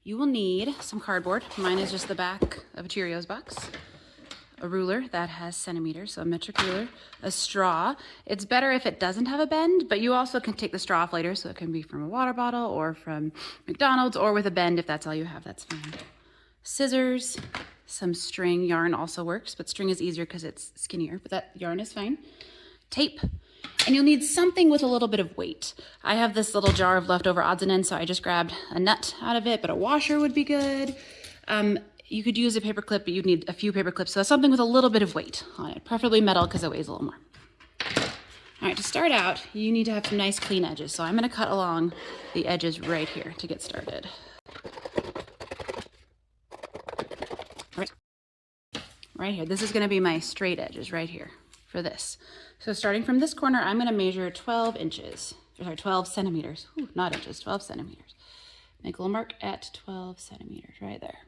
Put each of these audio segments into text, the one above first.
You will need some cardboard. Mine is just the back of a Cheerios box. A ruler that has centimeters, so a metric ruler, a straw. It's better if it doesn't have a bend, but you also can take the straw off later, so it can be from a water bottle or from McDonald's or with a bend if that's all you have, that's fine. Scissors, some string. Yarn also works, but string is easier because it's skinnier, but that yarn is fine. Tape, and you'll need something with a little bit of weight. I have this little jar of leftover odds and ends, so I just grabbed a nut out of it, but a washer would be good. You could use a paper clip, but you'd need a few paper clips, so something with a little bit of weight on it, preferably metal because it weighs a little more. All right, to start out, you need to have some nice clean edges, so I'm gonna cut along the edges right here to get started. Right here, this is gonna be my straight edges right here for this. So starting from this corner, I'm gonna measure 12 inches, sorry, 12 centimeters. Ooh, not inches, 12 centimeters. Make a little mark at 12 centimeters right there.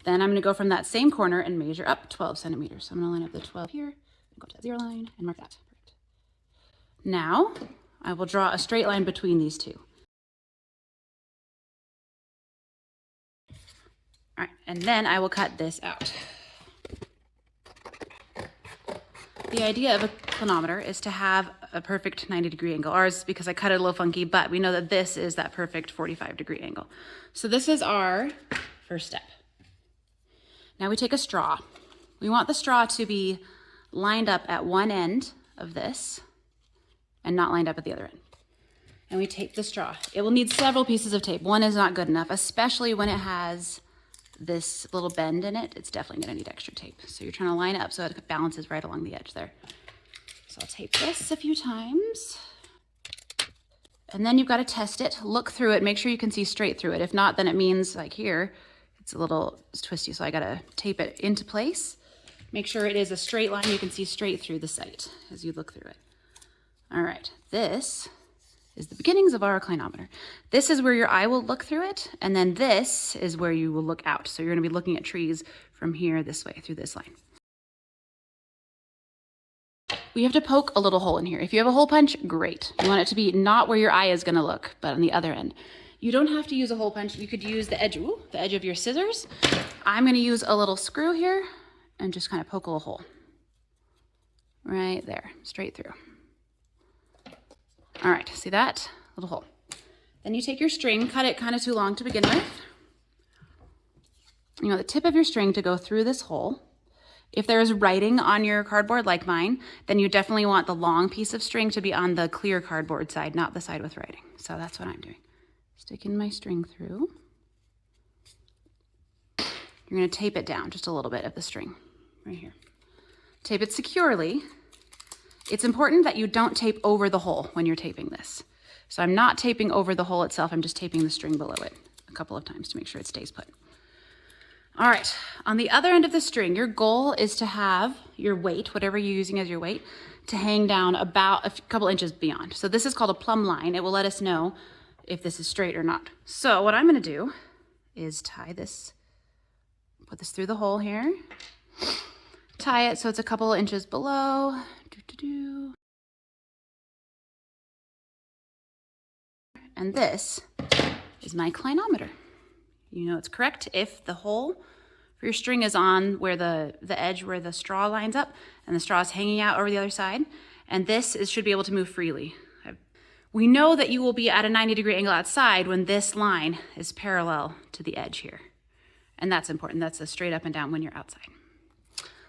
Then I'm gonna go from that same corner and measure up 12 centimeters. So I'm gonna line up the 12 here, go to that 0 line and mark that. Perfect. Now, I will draw a straight line between these two. All right, and then I will cut this out. The idea of a clinometer is to have a perfect 90-degree angle. Ours, because I cut it a little funky, but we know that this is that perfect 45-degree angle. So this is our first step. Now we take a straw. We want the straw to be lined up at one end of this and not lined up at the other end. And we tape the straw. It will need several pieces of tape. One is not good enough, especially when it has this little bend in it. It's definitely gonna need extra tape. So you're trying to line it up so it balances right along the edge there. So I'll tape this a few times. And then you've got to test it, look through it, make sure you can see straight through it. If not, then it means like here, it's twisty, so I gotta tape it into place. Make sure it is a straight line, you can see straight through the sight as you look through it. All right, this is the beginnings of our clinometer. This is where your eye will look through it, and then this is where you will look out. So you're gonna be looking at trees from here this way, through this line. We have to poke a little hole in here. If you have a hole punch, great. You want it to be not where your eye is gonna look, but on the other end. You don't have to use a hole punch. You could use the edge of your scissors. I'm gonna use a little screw here and just kind of poke a little hole. Right there, straight through. All right, see that? Little hole. Then you take your string, cut it kind of too long to begin with. You want the tip of your string to go through this hole. If there is writing on your cardboard like mine, then you definitely want the long piece of string to be on the clear cardboard side, not the side with writing. So that's what I'm doing. Sticking my string through. You're gonna tape it down just a little bit of the string right here. Tape it securely. It's important that you don't tape over the hole when you're taping this. So I'm not taping over the hole itself, I'm just taping the string below it a couple of times to make sure it stays put. All right, on the other end of the string, your goal is to have your weight, whatever you're using as your weight, to hang down about a couple inches beyond. So this is called a plumb line. It will let us know if this is straight or not. So what I'm gonna do is tie this, put this through the hole here, tie it so it's a couple inches below. And this is my clinometer. You know it's correct if the hole for your string is on where the edge where the straw lines up and the straw is hanging out over the other side. And this should be able to move freely. We know that you will be at a 90-degree angle outside when this line is parallel to the edge here. And that's important. That's a straight up and down when you're outside.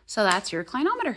So that's your clinometer.